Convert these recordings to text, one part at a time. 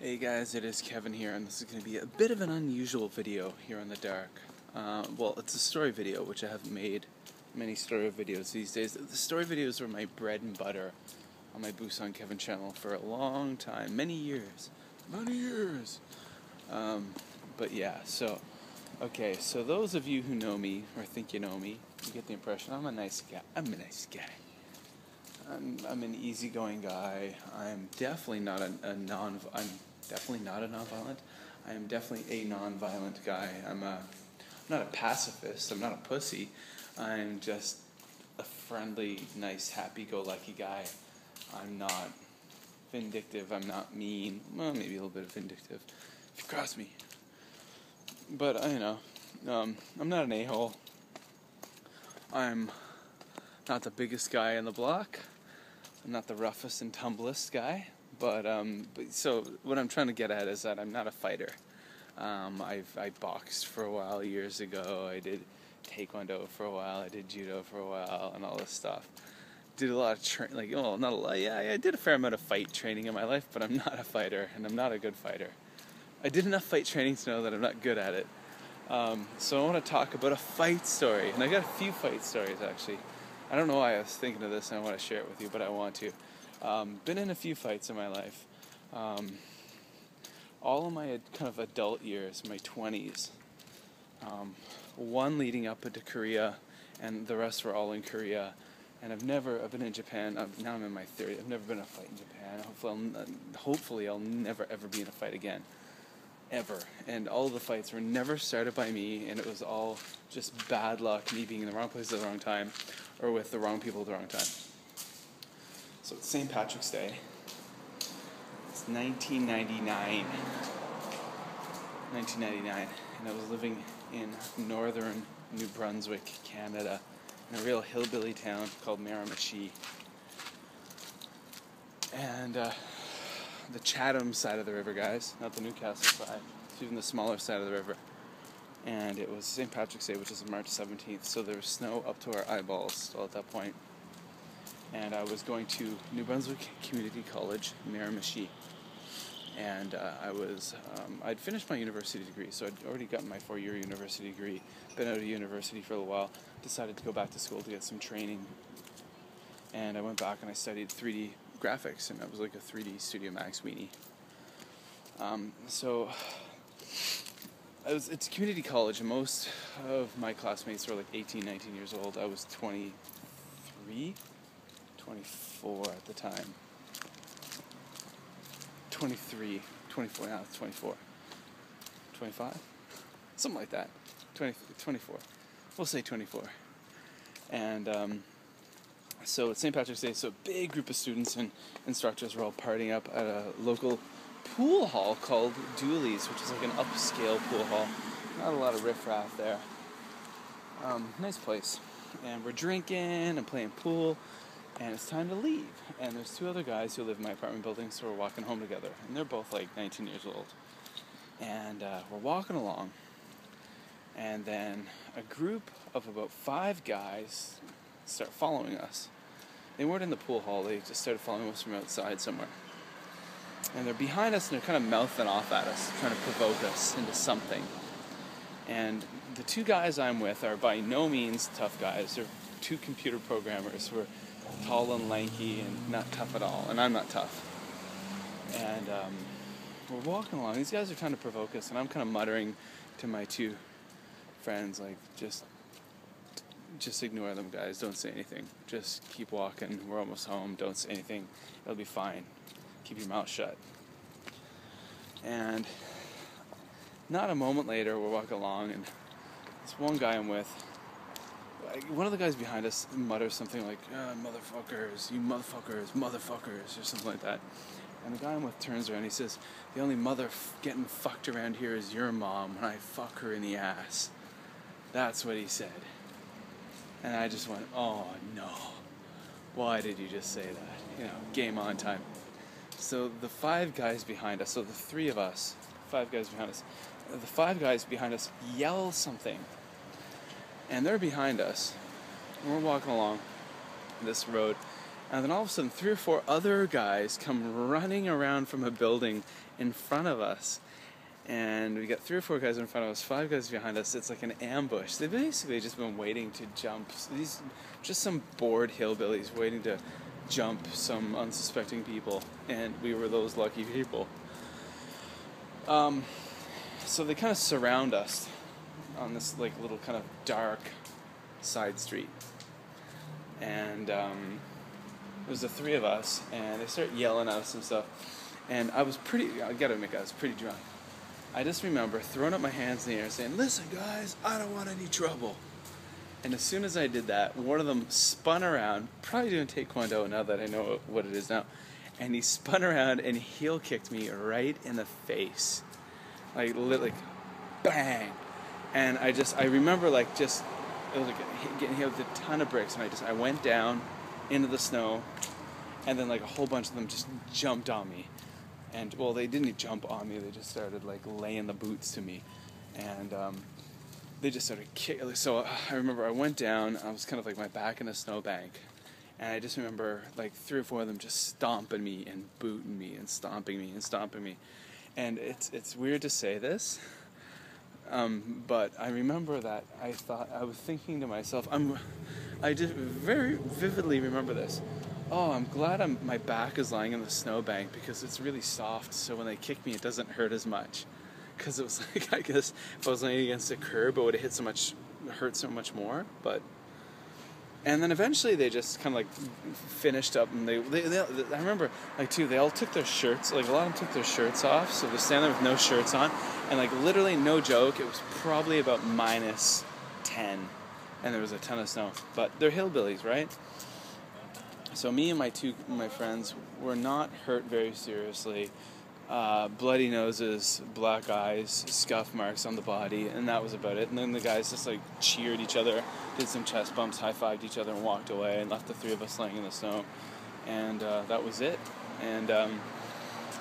Hey guys, it is Kevin here, and this is going to be a bit of an unusual video here on the dark. Well, it's a story video, which I haven't made many story videos these days. The story videos were my bread and butter on my Busan Kevin channel for a long time, many years. But yeah, so those of you who know me, or think you know me, you get the impression I'm a nice guy. I'm an easygoing guy. I'm definitely not I'm definitely not a nonviolent. I am definitely a nonviolent guy. I'm not a pacifist. I'm not a pussy. I'm just a friendly, nice, happy-go-lucky guy. I'm not vindictive. I'm not mean. Well, maybe a little bit of vindictive if you cross me. But I'm not an a-hole. I'm not the biggest guy on the block. I'm not the roughest and tumblest guy, but so what I'm trying to get at is that I'm not a fighter. I boxed for a while years ago. I did taekwondo for a while. I did judo for a while, and all this stuff. Did a lot of not a lot. Yeah, I did a fair amount of fight training in my life, but I'm not a fighter, and I'm not a good fighter. I did enough fight training to know that I'm not good at it. So I want to talk about a fight story, and I got a few fight stories actually. I don't know why I was thinking of this and I want to share it with you, but I want to. Been in a few fights in my life. All of my kind of adult years, my 20s. One leading up into Korea, and the rest were all in Korea. And I've been in Japan. Now I'm in my 30s. I've never been in a fight in Japan. Hopefully I'll never ever be in a fight again. Ever. And all of the fights were never started by me, and it was all just bad luck, me being in the wrong place at the wrong time, or with the wrong people at the wrong time. So it's St. Patrick's Day. It's 1999, and I was living in northern New Brunswick, Canada, in a real hillbilly town called Miramichi. And the Chatham side of the river, guys, not the Newcastle side, even the smaller side of the river. And it was St. Patrick's Day, which is March 17th, so there was snow up to our eyeballs still at that point. And I was going to New Brunswick Community College, Miramichi. And I'd finished my university degree, so I'd already gotten my 4-year university degree, been out of university for a little while, decided to go back to school to get some training. And I went back and I studied 3D graphics, and I was like a 3D Studio Max weenie. It's community college, and most of my classmates were like 18, 19 years old. I was 23, 24 at the time. 23, 24, now it's 24. 25? Something like that. 24. We'll say 24. And so it's St. Patrick's Day, so a big group of students and instructors were all partying up at a local pool hall called Dooley's, which is like an upscale pool hall. Not a lot of riffraff there. Nice place. And we're drinking and playing pool, and it's time to leave. And there's two other guys who live in my apartment building, so we're walking home together. And they're both like 19 years old. And we're walking along, and then a group of about 5 guys start following us. They weren't in the pool hall, they just started following us from outside somewhere. And they're behind us, and they're kind of mouthing off at us, trying to provoke us into something. And the 2 guys I'm with are by no means tough guys. They're 2 computer programmers who are tall and lanky and not tough at all, and I'm not tough. And we're walking along. These guys are trying to provoke us, and I'm kind of muttering to my 2 friends, like, just ignore them, guys. Don't say anything. Just keep walking. We're almost home. Don't say anything. It'll be fine. Keep your mouth shut. And not a moment later, we're walking along, and this one guy I'm with, one of the guys behind us mutters something like, motherfuckers, you motherfuckers, or something like that. And the guy I'm with turns around and he says, the only mother getting fucked around here is your mom when I fuck her in the ass. That's what he said. And I just went, oh no, why did you just say that? Game on time. So the 5 guys behind us, so the 3 of us, 5 guys behind us, the 5 guys behind us yell something. And they're behind us, and we're walking along this road, And then all of a sudden, 3 or 4 other guys come running around from a building in front of us. And we got 3 or 4 guys in front of us, 5 guys behind us. It's like an ambush. They've basically just been waiting to jump. These just some bored hillbillies waiting to jump some unsuspecting people, and we were those lucky people. So they kind of surround us on this like little kind of dark side street, and there's the 3 of us, and they start yelling at us and stuff. And I gotta admit, I was pretty drunk. I just remember throwing up my hands in the air saying, "Listen guys, I don't want any trouble." And as soon as I did that, one of them spun around, probably doing Taekwondo now that I know what it is now, and he spun around and heel kicked me right in the face. Like bang. And I remember it was like getting hit with a ton of bricks, and I went down into the snow, and then like a whole bunch of them just jumped on me. And well, they didn't jump on me, they just started like laying the boots to me. And they just started kicking. So I remember I went down, I was kind of like my back in a snowbank, and I just remember like 3 or 4 of them just stomping me and booting me and stomping me and stomping me. And it's weird to say this, but I remember that I was thinking to myself, I just very vividly remember this. Oh, I'm glad my back is lying in the snowbank because it's really soft, so when they kick me it doesn't hurt as much. Because it was like, I guess if I was laying against a curb it would have hurt so much more. And then eventually they just kind of like finished up, and they I remember like too, they all took their shirts, like a lot of them took their shirts off, so they're standing there with no shirts on, and like literally no joke, it was probably about -10, and there was a ton of snow, but they're hillbillies, right? So me and my friends were not hurt very seriously. Bloody noses, black eyes, scuff marks on the body, and that was about it. And then the guys just like cheered each other, did some chest bumps, high-fived each other, and walked away, and left the 3 of us laying in the snow. And that was it. And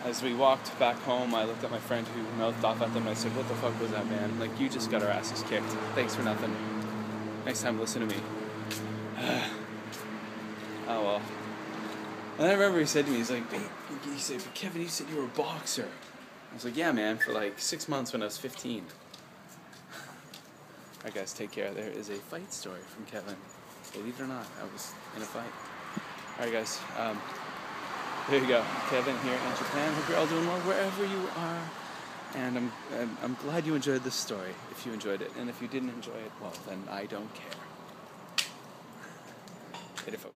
as we walked back home, I looked at my friend who mouthed off at them, and I said, "What the fuck was that, man? Like, you just got our asses kicked. Thanks for nothing. Next time, listen to me." Oh well. And I remember he said to me, he's like, "But Kevin, you said you were a boxer." I was like, "Yeah, man, for like 6 months when I was 15. Alright guys, take care. There is a fight story from Kevin. Believe it or not, I was in a fight. Alright guys, there you go. Kevin here in Japan. Hope you're all doing well wherever you are. And I'm glad you enjoyed this story, if you enjoyed it. And if you didn't enjoy it, well, then I don't care. Later, folks.